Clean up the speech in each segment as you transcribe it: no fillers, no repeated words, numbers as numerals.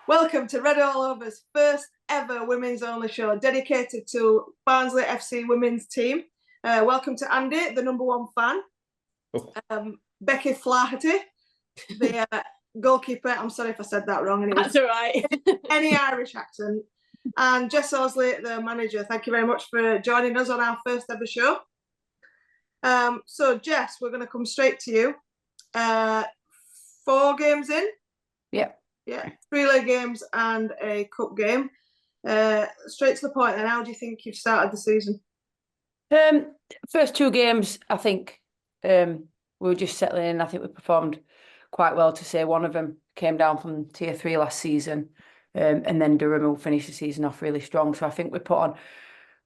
Welcome to Red All Over's first ever women's only show dedicated to Barnsley FC women's team. Welcome to Andy, the #1 fan. Becky Flaherty, the goalkeeper. I'm sorry if I said that wrong. That's all right. Any Irish accent. And Jess Horsley, the manager. Thank you very much for joining us on our first ever show. So Jess, we're going to come straight to you. 4 games in. Yeah. 3 league games and a cup game. Straight to the point then, how do you think you've started the season? First 2 games, I think we were just settling in. I think we performed quite well, to say one of them came down from Tier 3 last season, and then Durham will finish the season off really strong. So I think we put on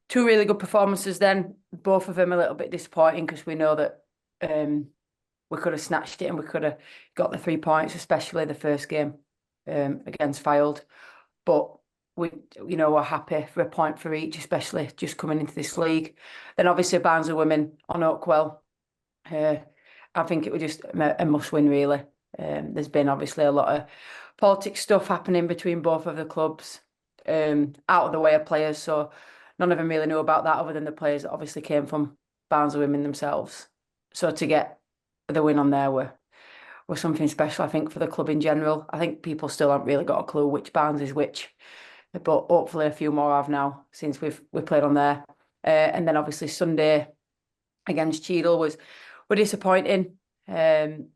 2 really good performances then, both of them a little bit disappointing because we know that we could have snatched it and we could have got the 3 points, especially the first game against Fylde. But we're happy for a point for each, especially just coming into this league. Then obviously Barnsley women on Oakwell. I think it was just a must-win, really. There's been obviously a lot of politics stuff happening between both of the clubs, out of the way of players, so none of them really knew about that other than the players that obviously came from Barnsley women themselves. So to get the win on there were something special, I think, for the club in general. I think people still haven't really got a clue which Barnes is which, but hopefully a few more have now since we played on there. And then obviously Sunday against Cheadle were disappointing. The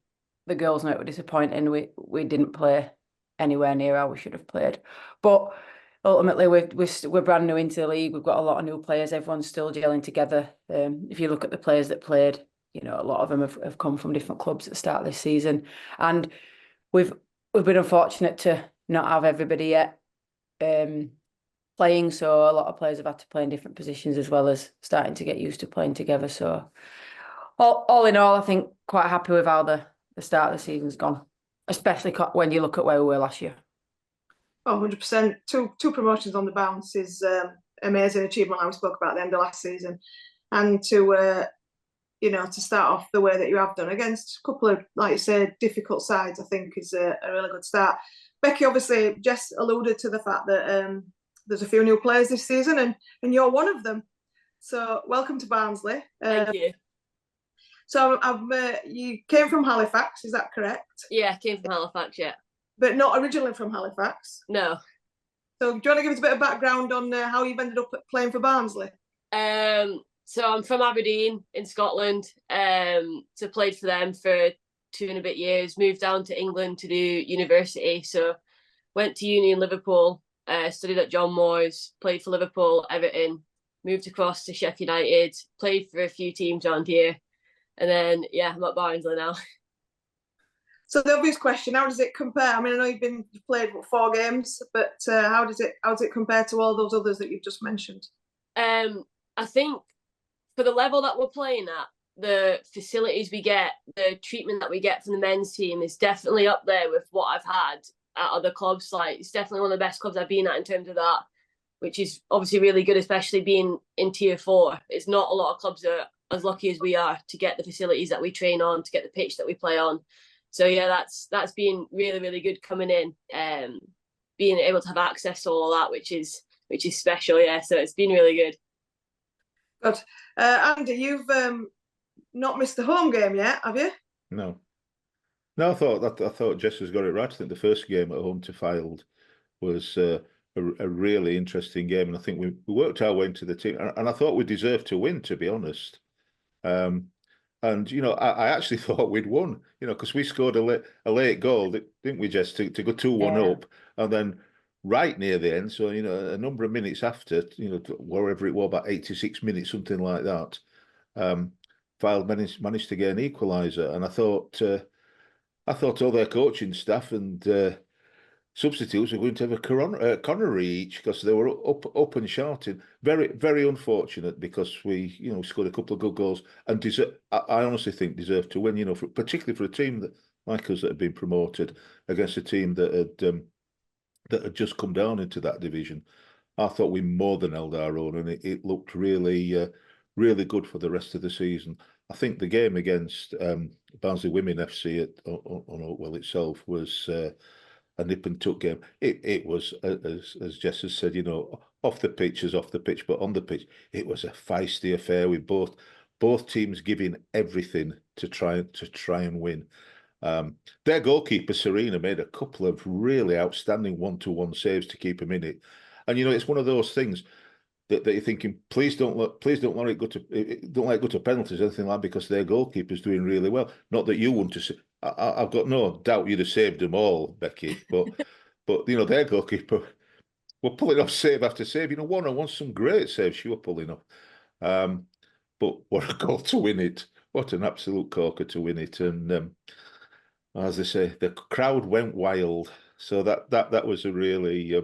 girls know it were disappointing. We didn't play anywhere near how we should have played, but ultimately we're brand new into the league. We've got a lot of new players. Everyone's still gelling together. If you look at the players that played, a lot of them have come from different clubs at the start of this season, and we've been unfortunate to not have everybody yet playing. So a lot of players have had to play in different positions as well as starting to get used to playing together. So all in all, I think quite happy with how the start of the season's gone, especially when you look at where we were last year. Oh, 100%. Two promotions on the bounce is amazing achievement, like we spoke about at the end of last season, and to start off the way that you have done against a couple of, like you say, difficult sides, I think is a really good start. Becky, obviously, Jess alluded to the fact that there's a few new players this season, and you're one of them. So welcome to Barnsley. Thank you. So you came from Halifax, is that correct? Yeah, I came from Halifax, yeah. But not originally from Halifax? No. So do you want to give us a bit of background on how you've ended up playing for Barnsley? So I'm from Aberdeen in Scotland. So played for them for 2 and a bit years. Moved down to England to do university. So went to uni in Liverpool. Studied at John Moores. Played for Liverpool, Everton. Moved across to Sheffield United. Played for a few teams around here, and then I'm at Barnsley now. So the obvious question: how does it compare? I mean, I know you've played 4 games, but how does it compare to all those others that you've just mentioned? I think for the level that we're playing at, the facilities we get, the treatment that we get from the men's team is definitely up there with what I've had at other clubs. Like, it's definitely one of the best clubs I've been at in terms of that, which is obviously really good, especially being in Tier 4. It's not a lot of clubs that are as lucky as we are to get the facilities that we train on, to get the pitch that we play on. So yeah, that's been really, really good coming in, being able to have access to all of that, which is special. Yeah, so it's been really good. Good. Andy, you've not missed the home game yet, have you? No, I thought Jess has got it right. I think the first game at home to Fylde was a really interesting game, and I think we worked our way into the team, and I thought we deserved to win, to be honest. And I actually thought we'd won, because we scored a late goal, didn't we, Jess, to go 2-1 up, and then right near the end, so a number of minutes after, wherever it was, about 86 minutes, something like that, Fylde managed to get an equaliser, and I thought all their coaching staff and substitutes were going to have a coronary each, because they were up and shouting. Very, very unfortunate, because we scored a couple of good goals and I honestly think deserved to win. Particularly for a team that like us that had been promoted against a team that had just come down into that division. I thought we more than held our own, and it looked really, really good for the rest of the season. I think the game against Barnsley Women FC on Oakwell itself was a nip and tuck game. It was, as Jess has said, you know, off the pitch as off the pitch, but on the pitch, it was a feisty affair with both teams giving everything to try and win. Their goalkeeper Serena made a couple of really outstanding one-to-one saves to keep him in it, and you know, it's one of those things that you're thinking, please don't let it go to penalties or anything like that, because their goalkeeper's doing really well. Not that you want to say. I've got no doubt you'd have saved them all, Becky, but you know, their goalkeeper were pulling off save after save. You know, one some great saves she were pulling off. But what a goal to win it! What an absolute corker to win it! And as they say, the crowd went wild. So that was a really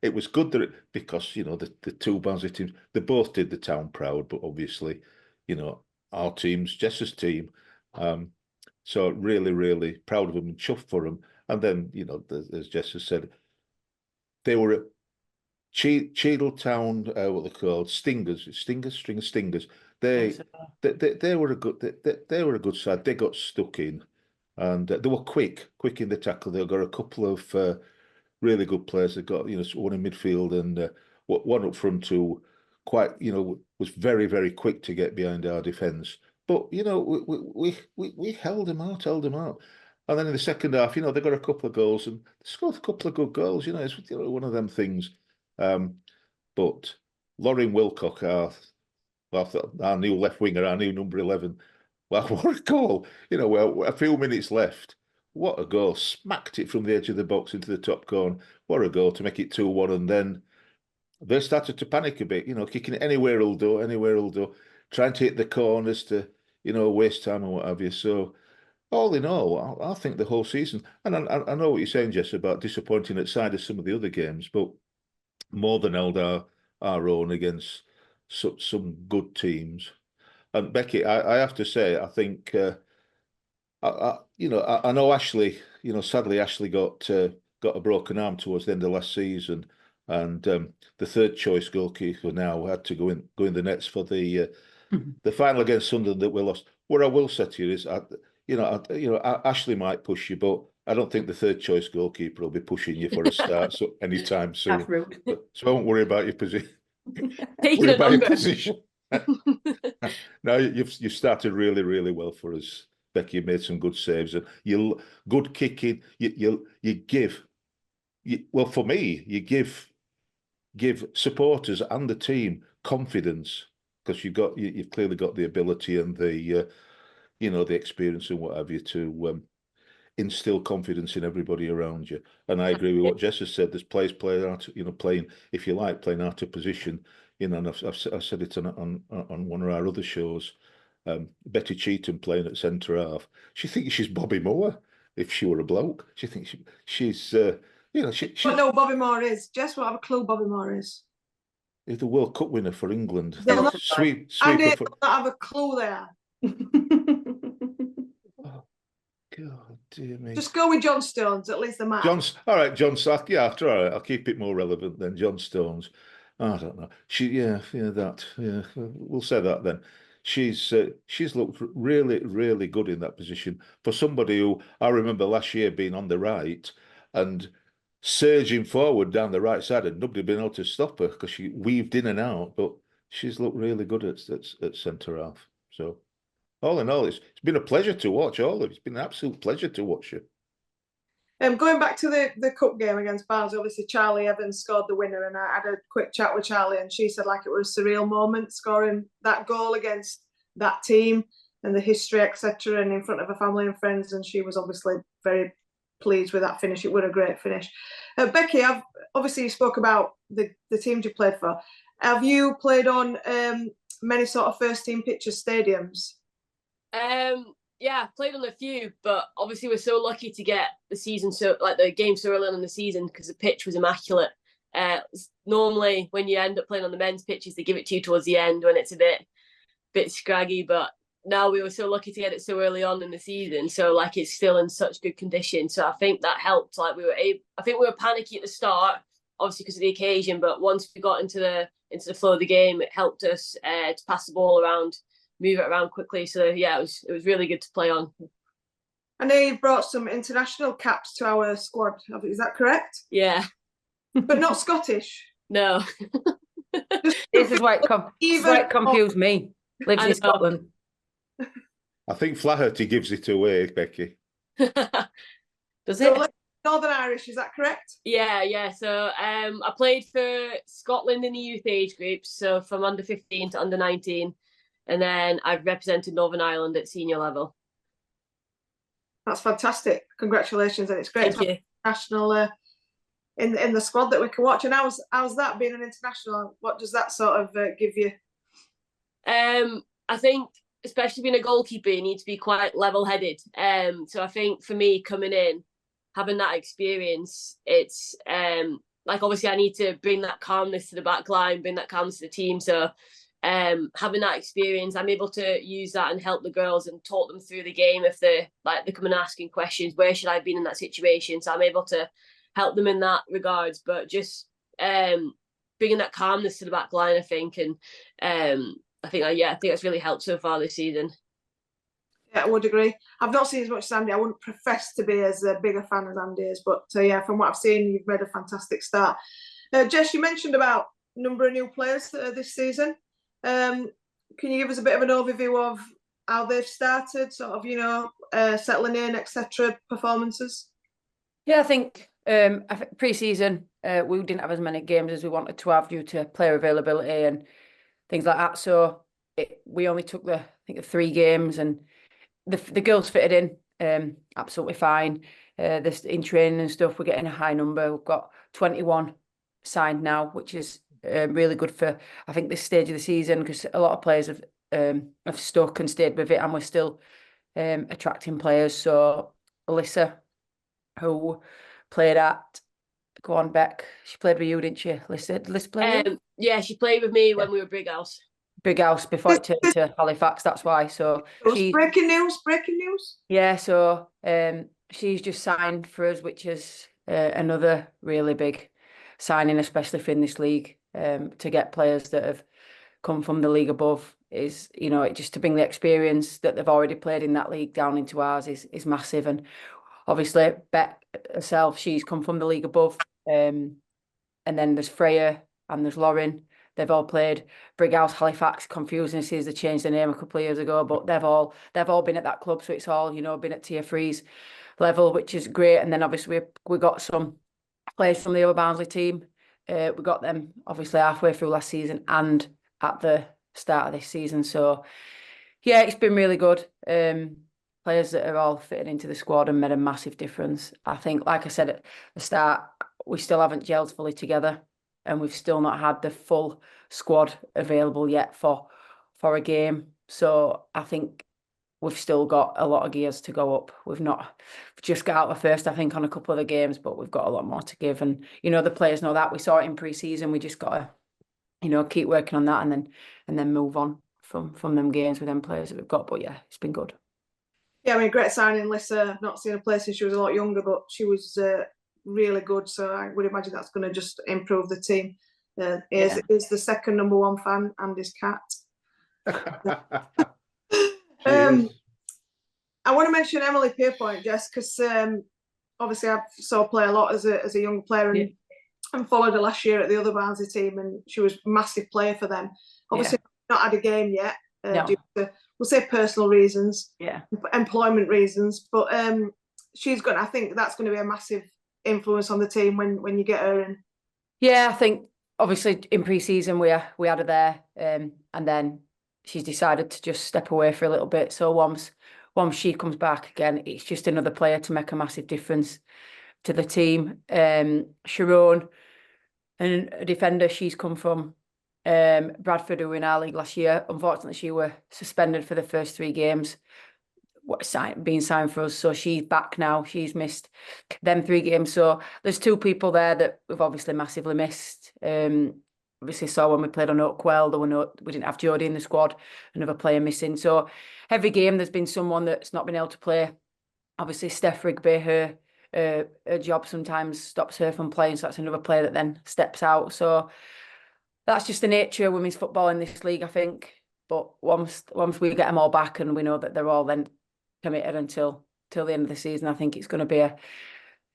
it was good that because, you know, the two Barnsley teams, they both did the town proud, but obviously, you know, our teams, Jess's team. So really, really proud of them and chuffed for them. And then, you know, as Jess has said, they were at Cheadletown, what they're called, Stingers. They were a good side. They got stuck in, and they were quick in the tackle. They got a couple of really good players. They got, you know, one in midfield and one up front who quite, you know, was very, very quick to get behind our defence. But you know, we held them out, and then in the second half, you know, they got a couple of goals and they scored a couple of good goals. You know, it's, you know, one of them things. But Lauren Wilcock, our new left winger, our new number 11, well, what a goal! You know, well, a few minutes left. What a goal! Smacked it from the edge of the box into the top corner. What a goal to make it 2-1, and then they started to panic a bit. You know, kicking it anywhere will do, trying to hit the corners to, you know, waste time or what have you. So, all in all, I think the whole season, and I know what you're saying, Jess, about disappointing outside of some of the other games, but more than held our own against some good teams. And Becky, I have to say, I think, you know, I know Ashley. You know, sadly, Ashley got a broken arm towards the end of last season, and the third choice goalkeeper now had to go in the nets for the final against Sunderland that we lost. What I will say to you is, Ashley might push you, but I don't think the third choice goalkeeper will be pushing you for a start so anytime soon. That's rude. So don't worry about your position. Taking a number. No, you've started really, really well for us, Becky. You made some good saves and you good kicking. You give for me, you give supporters and the team confidence, because you've clearly got the ability and the you know, the experience and what have you to instill confidence in everybody around you. And I agree with what Jess has said. There's players playing out, you know, playing, if you like, playing out of position. You know, and I've said it on one of our other shows. Betty Cheetham playing at centre half. She thinks she's Bobby Moore if she were a bloke. She thinks she's you know, she But no, Bobby Moore is. Jess won't have a clue Bobby Moore is. He's the World Cup winner for England. They'll not, Sweeper Andy for... will not have a clue there. Oh, God dear me. Just go with John Stones, at least the man. All right, John Stones. Yeah, all right. I'll keep it more relevant than John Stones. I don't know. We'll say that then. She's looked really, really good in that position for somebody who I remember last year being on the right and surging forward down the right side, and nobody been able to stop her because she weaved in and out. But she's looked really good at centre half. So all in all, it's been a pleasure to watch all of it. It's been an absolute pleasure to watch you. Going back to the cup game against Barnsley, obviously Charlie Evans scored the winner, and I had a quick chat with Charlie, and she said like it was a surreal moment scoring that goal against that team and the history, etc., and in front of her family and friends, and she was obviously very pleased with that finish. It was a great finish. Becky, obviously you spoke about the teams you played for. Have you played on many sort of first team pitches, stadiums? Yeah, played on a few, but obviously we're so lucky to get the game so early on in the season because the pitch was immaculate. Normally when you end up playing on the men's pitches, they give it to you towards the end when it's a bit scraggy, but now we were so lucky to get it so early on in the season, so like it's still in such good condition. So I think that helped. Like I think we were panicky at the start, obviously because of the occasion, but once we got into the flow of the game, it helped us to pass the ball around, move it around quickly. So yeah, it was really good to play on. I know you've brought some international caps to our squad. Is that correct? Yeah. But not Scottish. No. This is why it confused me. Lives I in know. Scotland. I think Flaherty gives it away, Becky. Does So it? Northern Irish, is that correct? Yeah. So I played for Scotland in the youth age groups, so from under 15 to under 19, and then I've represented Northern Ireland at senior level. That's fantastic. Congratulations, and it's great Thank to have you. international in the squad that we can watch. And how's that being an international? What does that sort of give you? I think, especially being a goalkeeper, you need to be quite level-headed. So I think for me coming in, having that experience, it's like obviously I need to bring that calmness to the back line, bring that calmness to the team. So having that experience, I'm able to use that and help the girls and talk them through the game if they're coming asking questions, where should I have been in that situation? So I'm able to help them in that regards, but just bringing that calmness to the back line, I think, and I think that's really helped so far this season. Yeah, I would agree. I've not seen as much as Andy. I wouldn't profess to be as big a fan as Andy is, but yeah, from what I've seen, you've made a fantastic start. Jess, you mentioned about number of new players this season. Can you give us a bit of an overview of how they've started, sort of, settling in, etc., performances? Yeah, I think pre-season we didn't have as many games as we wanted to have due to player availability and things like that. So we only took the 3 games, and the girls fitted in absolutely fine. This in training and stuff, we're getting a high number. We've got 21 signed now, which is really good for, I think, this stage of the season, because a lot of players have stuck and stayed with it, and we're still attracting players. So Alyssa, who played at, go on, Beck, she played with you, didn't she? Alyssa played with you? Yeah, she played with me when we were Big House. Big House before it turned to Halifax, that's why. So breaking news. Yeah, so she's just signed for us, which is another really big signing, especially for in this league. To get players that have come from the league above is, just to bring the experience that they've already played in that league down into ours is massive. And obviously Beck herself, she's come from the league above. And then there's Freya and there's Lauren. They've all played Brighouse, Halifax. Confusing to see as they changed the name a couple of years ago, but they've all been at that club, so it's all been at tier 3's level, which is great. And then obviously we got some players from the other Barnsley team. We got them obviously halfway through last season and at the start of this season. So yeah, it's been really good. Players that are all fitted into the squad and made a massive difference. I think, like I said at the start, we still haven't gelled fully together, and we've still not had the full squad available yet for a game. So I think we've still got a lot of gears to go up. We've just got out of first, I think, on a couple of the games, but we've got a lot more to give. And, the players know that. We saw it in pre-season. We just got to, keep working on that and then move on from them games with them players that we've got. But yeah, it's been good. Yeah, I mean, great signing, Lissa. I've not seen her play since she was a lot younger, but she was really good. So I would imagine that's going to just improve the team. Is the second number 1 fan, Andy's cat. I want to mention Emily Pierpoint, Jess, because obviously I saw her play a lot as a young player and followed her last year at the other Barnsley team, and she was a massive player for them. Obviously, not had a game yet due to, we'll say, personal reasons, employment reasons, but I think that's going to be a massive influence on the team when you get her in. Yeah, I think obviously in pre-season we had her there, and then she's decided to just step away for a little bit. So once she comes back again, it's just another player to make a massive difference to the team. Sharon, and a defender, she's come from Bradford, who were in our league last year. Unfortunately, she were suspended for the first 3 games, being signed for us. So she's back now. She's missed them 3 games. So there's 2 people there that we've obviously massively missed. Obviously saw when we played on Oakwell, we didn't have Jodie in the squad, another player missing. So every game there's been someone that's not been able to play. Obviously Steph Rigby, her job sometimes stops her from playing, so that's another player that then steps out. So that's just the nature of women's football in this league, I think. But once we get them all back and we know that they're all then committed until till the end of the season. I think it's going to be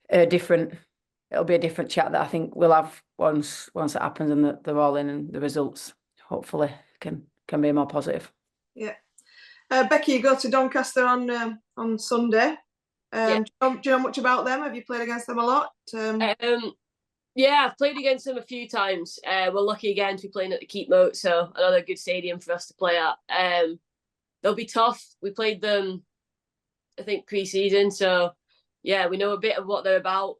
a different. It'll be a different chat that I think we'll have once that happens and they're all in and the results hopefully can be more positive. Yeah. Becky, you go to Doncaster on Sunday. Do you know much about them? Have you played against them a lot? Yeah, I've played against them a few times. We're lucky again to be playing at the Keep Moat, so another good stadium for us to play at. They'll be tough. We played them, I think, pre-season, so yeah, we know a bit of what they're about.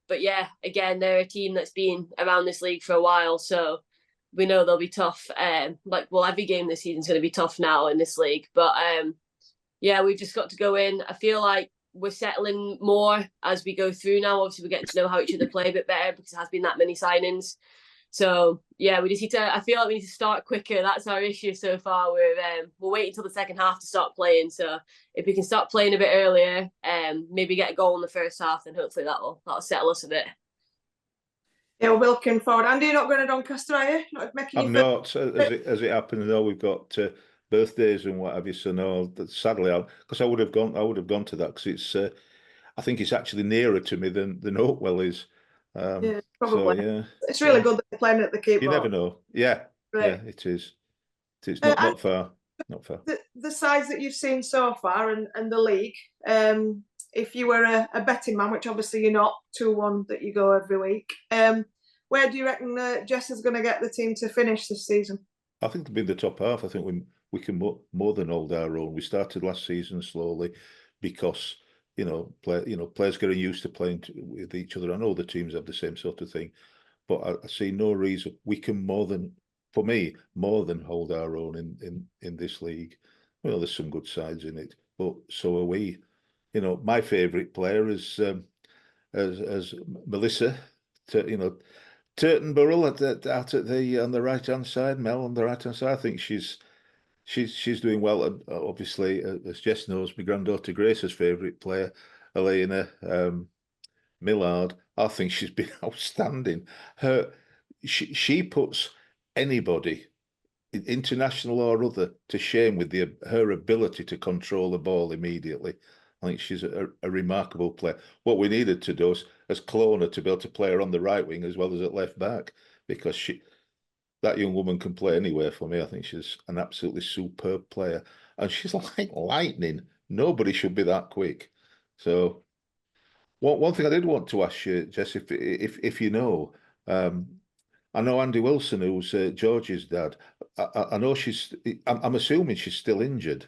But yeah, again, they're a team that's been around this league for a while, so we know they'll be tough. Every game this season is going to be tough now in this league. But yeah, we've just got to go in. I feel like we're settling more as we go through now. Obviously, we're getting to know how each other play a bit better because it has been that many signings. So yeah, we just need to. I feel like we need to start quicker. That's our issue so far. We're waiting until the second half to start playing. So if we can start playing a bit earlier, maybe get a goal in the first half, then hopefully that'll settle us a bit. Yeah, we're looking forward. Andy, you're not going to Doncaster, are you? I'm not. As it happens, though, we've got birthdays and what have you. So no, sadly, because I would have gone to that because it's. I think it's actually nearer to me than Oakwell is. Yeah, probably. So, yeah, it's really good that they're playing at the Keep. You never know. Yeah, right. Yeah, it is. It's not far. Not far. The sides that you've seen so far and the league. If you were a betting man, which obviously you're not, 2-1 that you go every week. Where do you reckon Jess is going to get the team to finish this season? I think to be in the top half. I think we can more than hold our own. We started last season slowly because players getting used to playing with each other. I know the teams have the same sort of thing, but I see no reason we can more than hold our own in this league. Well, there's some good sides in it, but so are we. My favourite player is as Melissa, Turtonborough out at on the right hand side. Mel on the right hand side. I think she's doing well. And obviously, as Jess knows, my granddaughter Grace's favourite player, Elena Millard. I think she's been outstanding. She puts anybody, international or other, to shame with her ability to control the ball immediately. I think she's a remarkable player. What we needed to do is clone her to be able to play her on the right wing as well as at left back, because that young woman can play anywhere for me. I think she's an absolutely superb player, and she's like lightning. Nobody should be that quick. So, one thing I did want to ask you, Jess, if you know, I know Andy Wilson, who's George's dad. I know I'm assuming she's still injured.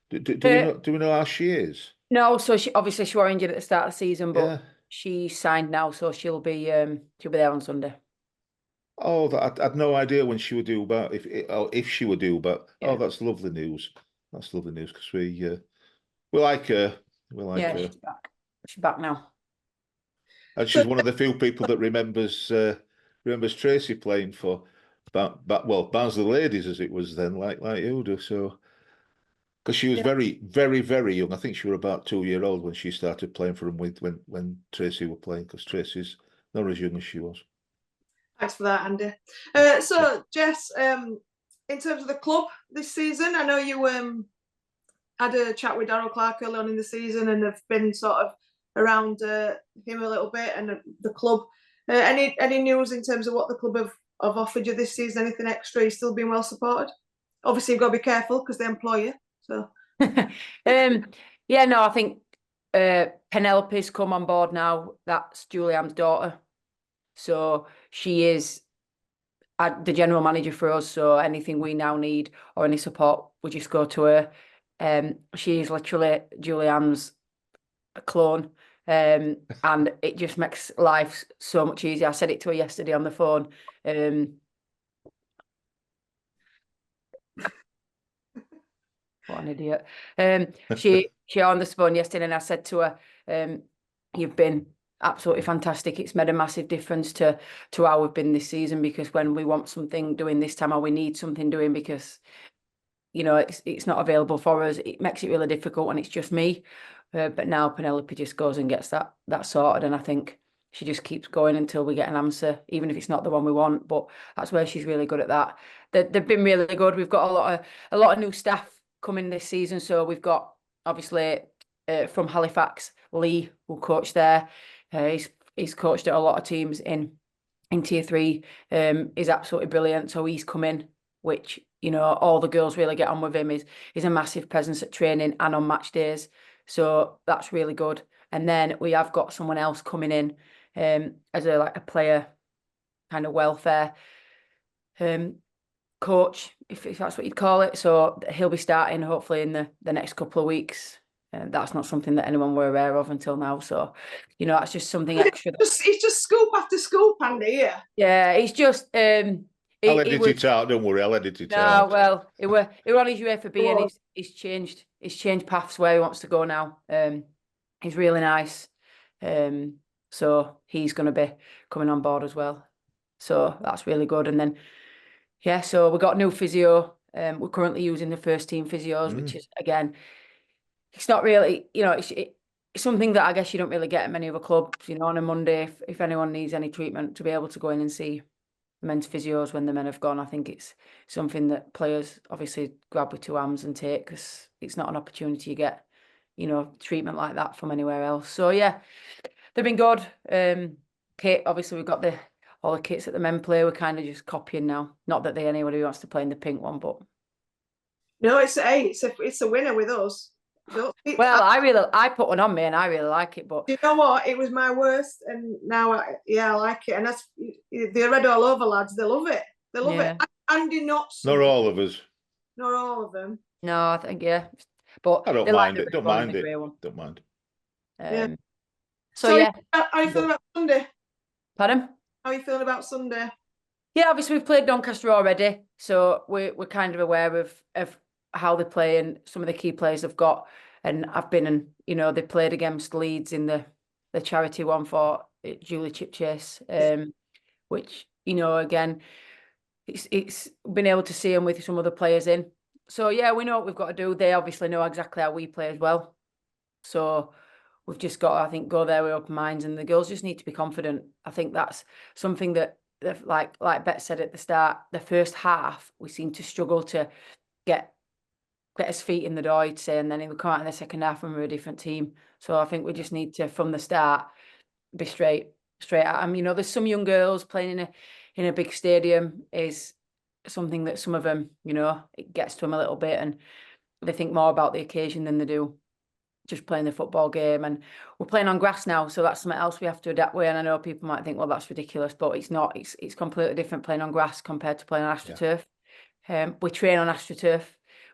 Do we know how she is? No, so she was injured at the start of the season, but she signed now, so she'll be there on Sunday. Oh, I had no idea when she would do about if she would do, but oh, that's lovely news. That's lovely news because we like her. We like her. She's back now, and she's one of the few people that remembers Tracy playing for Barnsley Ladies as it was then, like you do. So, because she was very, very, very young. I think she was about 2 years old when she started playing for them when Tracy were playing, because Tracy's not as young as she was. Thanks for that, Andy. So, Jess, in terms of the club this season, I know you had a chat with Darryl Clark early on in the season and have been sort of around him a little bit and the club. Any news in terms of what the club have offered you this season? Anything extra? You're still being well supported? Obviously, you've got to be careful because they employ you. So, I think Penelope's come on board now. That's Julianne's daughter. So she is the general manager for us. So anything we now need or any support, we just go to her. She is literally Julianne's clone. And it just makes life so much easier. I said it to her yesterday on the phone. What an idiot. She on the phone yesterday and I said to her, you've been absolutely fantastic. It's made a massive difference to how we've been this season, because when we want something doing this time or we need something doing because it's not available for us, it makes it really difficult when it's just me. But now Penelope just goes and gets that sorted, and I think she just keeps going until we get an answer, even if it's not the one we want. But that's where she's really good at that. They've been really good. We've got a lot of new staff coming this season, so we've got obviously from Halifax, Lee, who coached there. He's coached at a lot of teams in Tier 3. Is absolutely brilliant. So he's come in, which, you know, all the girls really get on with him. He's a massive presence at training and on match days. So that's really good. And then we have got someone else coming in as a player kind of welfare coach, if that's what you'd call it. So he'll be starting hopefully in the next couple of weeks. That's not something that anyone were aware of until now. So, you know, that's just something extra. It's just scoop after scoop, Andy, yeah. Yeah, it's just... I'll edit it out, don't worry, I'll edit it out. Well, it were on his way for B, and he's changed paths where he wants to go now. He's really nice. So he's going to be coming on board as well. So that's really good. And then, yeah, so we got new physio. We're currently using the first team physios, which is, again, it's not really, you know, it's something that I guess you don't really get at many other clubs, you know, on a Monday, if anyone needs any treatment, to be able to go in and see men's physios when the men have gone. I think it's something that players obviously grab with two arms and take, because it's not an opportunity you get, you know, treatment like that from anywhere else. So yeah, they've been good. Kit, obviously we've got all the kits that the men play. We're kind of just copying now. Not that anybody wants to play in the pink one, but no, it's a winner with us. Well, I put one on me and I really like it, but you know what? It was my worst, and now I like it. And that's, they're red all over, lads. They love it. They love it. Andy, not all of us. Not all of them. No, I think but I don't mind it. Don't mind it. Don't mind. So yeah. How are you feeling about Sunday? Pardon? How are you feeling about Sunday? Yeah, obviously we've played Doncaster already, so we're kind of aware of how they play and some of the key players they've got. And I've been and, you know, they played against Leeds in the charity one for Julie Chipchase, which, you know, again, it's been able to see them with some other players in. So yeah, we know what we've got to do. They obviously know exactly how we play as well. So we've just got to, I think, go there with open minds, and the girls just need to be confident. I think that's something that, like Bet said at the start, the first half, we seem to struggle to get his feet in the door, I'd say, and then he would come out in the second half and we're a different team. So I think we just need to, from the start, be straight at them. You know, there's some young girls playing in a big stadium is something that some of them, you know, it gets to them a little bit, and they think more about the occasion than they do just playing the football game. And we're playing on grass now, so that's something else we have to adapt with. And I know people might think, well, that's ridiculous, but it's not. It's completely different playing on grass compared to playing on AstroTurf. We train on AstroTurf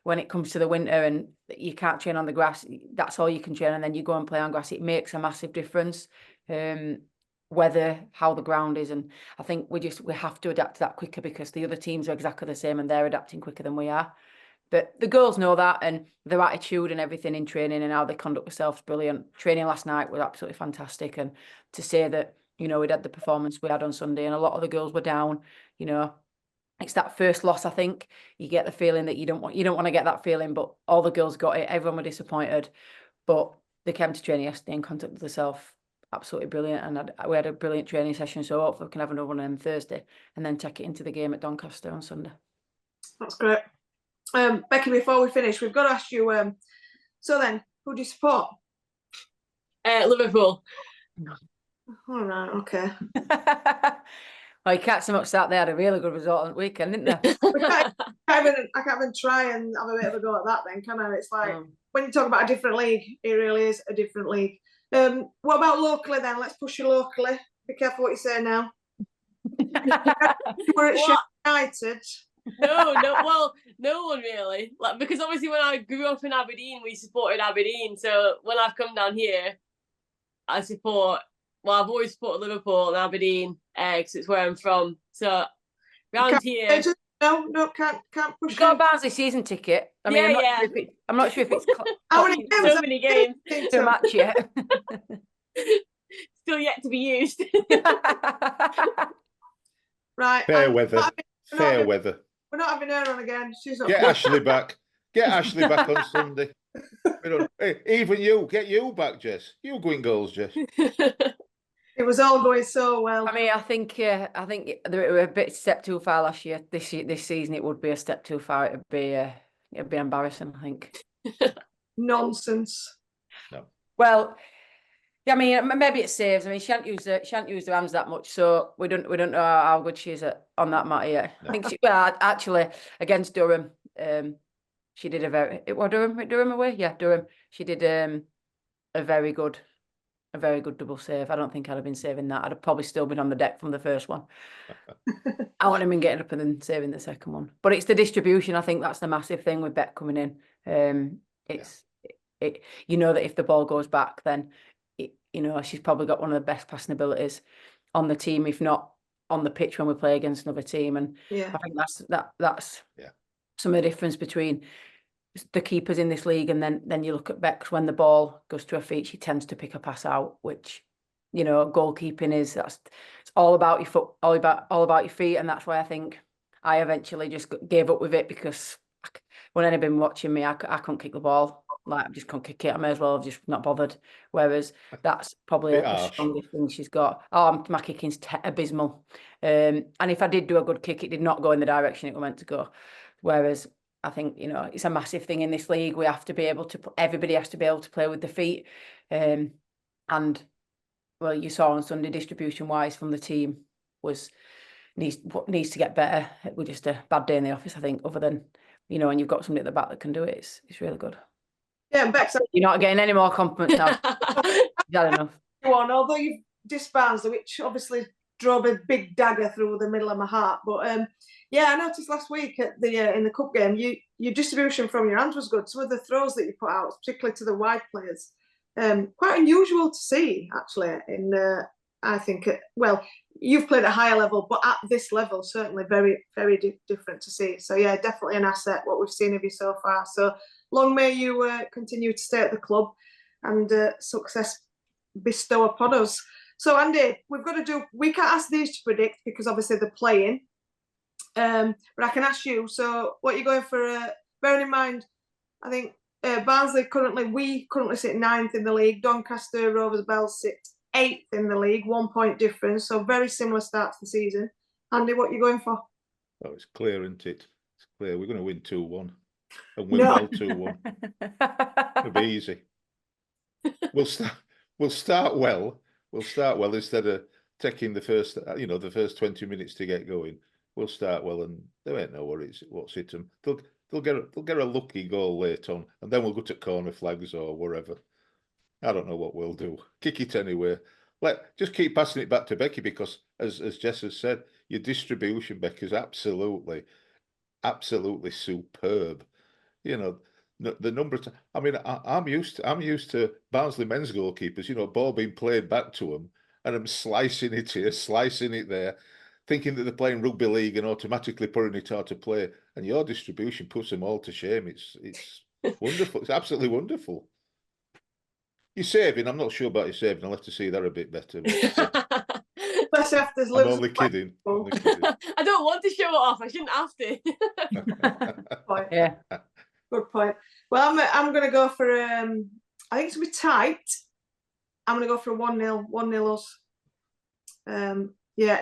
when it comes to the winter, and you can't train on the grass. That's all you can train, and then you go and play on grass. It makes a massive difference, whether how the ground is. And I think we have to adapt to that quicker, because the other teams are exactly the same and they're adapting quicker than we are. But the girls know that, and their attitude and everything in training and how they conduct themselves is brilliant. Training last night was absolutely fantastic, and to say that, you know, we'd had the performance we had on Sunday and a lot of the girls were down, you know, it's that first loss. I think you get the feeling that you don't want to get that feeling, but all the girls got it. Everyone were disappointed, but they came to training yesterday and conducted themselves absolutely brilliant, and we had a brilliant training session. So hopefully we can have another one on Thursday and then take it into the game at Doncaster on Sunday. That's great. Becky, before we finish, we've got to ask you. So then, who do you support? Liverpool. All right, okay. Well, you can't so much start. They had a really good result on the weekend, didn't they? I can't even try and have a bit of a go at that then, can I? It's like, when you talk about a different league, it really is a different league. What about locally then? Let's push you locally. Be careful what you say now. We're at Sheffield United. No, well, no one really. Like, because obviously when I grew up in Aberdeen, we supported Aberdeen. So when I've come down here, I've always supported Liverpool and Aberdeen, because it's where I'm from. So round here, no, can't push. You've got a Barnsley season ticket. I mean, I'm not sure if it's how many games? So many games to match yet. Still yet to be used. Right. Fair weather. We're not having her on again. She's not. Get Ashley back. Get Ashley back on Sunday. Hey, even you, get you back, Jess. You going goals, Jess. It was all going so well. I mean, I think they were a bit step too far last year. This season, it would be a step too far. It'd be embarrassing, I think. Nonsense. No. Well, yeah, I mean, maybe it saves. I mean, she hasn't used her hands that much, so we don't know how good she is on that matter yet. No. I think actually against Durham, she did Durham away, yeah, Durham. She did a very good double save. I don't think I'd have been saving that. I'd have probably still been on the deck from the first one. I wouldn't have been getting up and then saving the second one. But it's the distribution. I think that's the massive thing with Beck coming in. You know that if the ball goes back, then she's probably got one of the best passing abilities on the team, if not on the pitch when we play against another team. And I think that's some of the difference between the keepers in this league, and then you look at Beck. When the ball goes to her feet, she tends to pick a pass out, which goalkeeping is. It's all about your foot, all about your feet, and that's why I think I eventually just gave up with it, because when anyone been watching me, I couldn't kick the ball. Like, I just couldn't kick it. I may as well have just not bothered. Whereas that's probably the strongest thing she's got. Oh, my kicking's abysmal. And if I did do a good kick, it did not go in the direction it was meant to go. Whereas I think, it's a massive thing in this league. We have to be able to, everybody has to be able to play with the feet. And, well, you saw on Sunday, distribution-wise from the team needs to get better. It was just a bad day in the office, I think, other than, and you've got somebody at the back that can do it. It's really good. Yeah, Bex, you're not getting any more compliments now. You've had enough. Although you've disbanded, which obviously drove a big dagger through the middle of my heart. But I noticed last week at the in the cup game, your distribution from your hands was good. Some of the throws that you put out, particularly to the wide players, quite unusual to see actually. I think you've played at a higher level, but at this level, certainly very, very different to see. So yeah, definitely an asset what we've seen of you so far. So long may you continue to stay at the club and success bestow upon us. So Andy, we can't ask these to predict because obviously they're playing. But I can ask you, so what are you going for? Bearing in mind, I think Barnsley we currently sit 9th in the league. Doncaster Rovers Bells sit 8th in the league, 1 point difference. So very similar start to the season. Andy, what are you going for? Oh, it's clear, isn't it? It's clear. We're going to win 2-1 and win well 2-1. It'll be easy. We'll start well. We'll start well instead of taking the first 20 minutes to get going. We'll start well, and there ain't no worries what's hit them. They'll get a lucky goal late on, and then we'll go to corner flags or wherever. I don't know what we'll do. Kick it anyway. Just keep passing it back to Becky, because as Jess has said, your distribution, Becky, is absolutely superb. The number of, I mean, I'm used to Barnsley men's goalkeepers, ball being played back to them, and I'm slicing it here, slicing it there, thinking that they're playing rugby league and automatically putting it out to play. And your distribution puts them all to shame. It's wonderful. It's absolutely wonderful. Your saving, I'm not sure about your saving. I'll have to see that a bit better. I'm only kidding. I don't want to show it off. I shouldn't have to. Yeah. Good point. Well, I'm going to go for, I think it's going to be tight. I'm going to go for a 1-0, 1-0 us.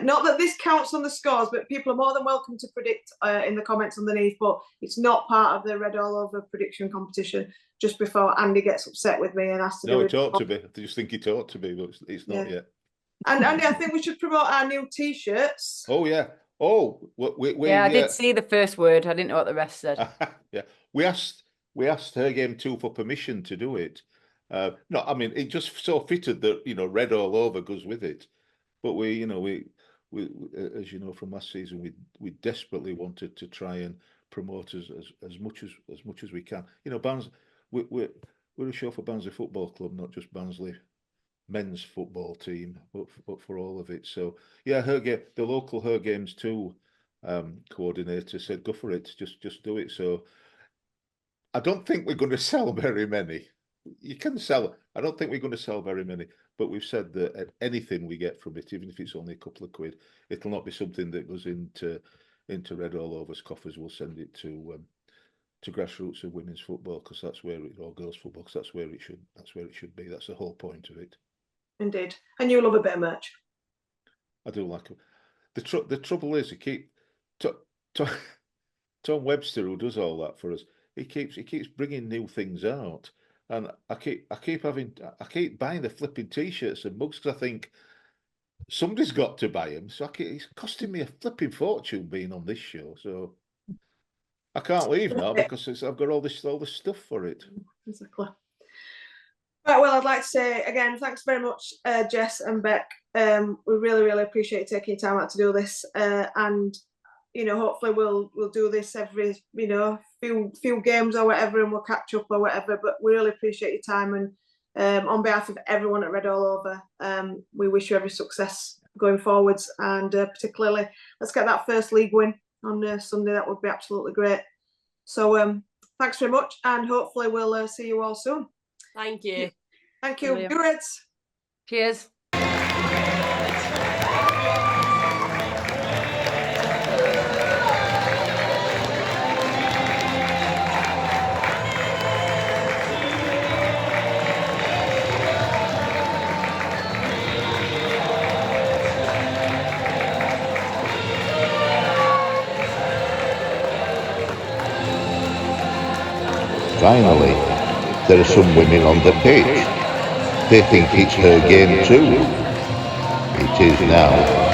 Not that this counts on the scores, but people are more than welcome to predict in the comments underneath, but it's not part of the Red All Over prediction competition just before Andy gets upset with me and has to do it. No, it ought to be. I just think it ought to be, but it's not yet. And Andy, I think we should promote our new T-shirts. Oh, yeah. Oh, I did see the first word. I didn't know what the rest said. Yeah, we asked Her Game 2 for permission to do it. No, I mean, it just so fitted that Red All Over goes with it. But we as you know from last season, we desperately wanted to try and promote as much as we can. Barnsley, we're a show for Barnsley Football Club, not just Barnsley men's football team, but for all of it. So yeah, the local Her Games 2 coordinator said, go for it, just do it. So I don't think we're going to sell very many. You can sell. I don't think we're going to sell very many, but we've said that anything we get from it, even if it's only a couple of quid, it'll not be something that goes into Red All Over's coffers. We'll send it to grassroots of women's football, because that's where or girls football, because that's where it should be. That's the whole point of it. Indeed, and you love a bit of merch. I do like it. The trouble is, Tom Webster, who does all that for us, he keeps bringing new things out. And I keep buying the flipping t-shirts and mugs because I think somebody's got to buy them. So it's costing me a flipping fortune being on this show. So I can't leave now because I've got all this stuff for it. Exactly. Right, well, I'd like to say again, thanks very much, Jess and Beck. We really, really appreciate you taking your time out to do this. And hopefully we'll do this every few games or whatever, and we'll catch up or whatever. But we really appreciate your time, and on behalf of everyone at Red All Over, we wish you every success going forwards, and particularly let's get that first league win on Sunday. That would be absolutely great. So thanks very much, and hopefully we'll see you all soon. Thank you. Thank you. Go Reds. Cheers. Finally, there are some women on the pitch. They think it's her game too. It is now.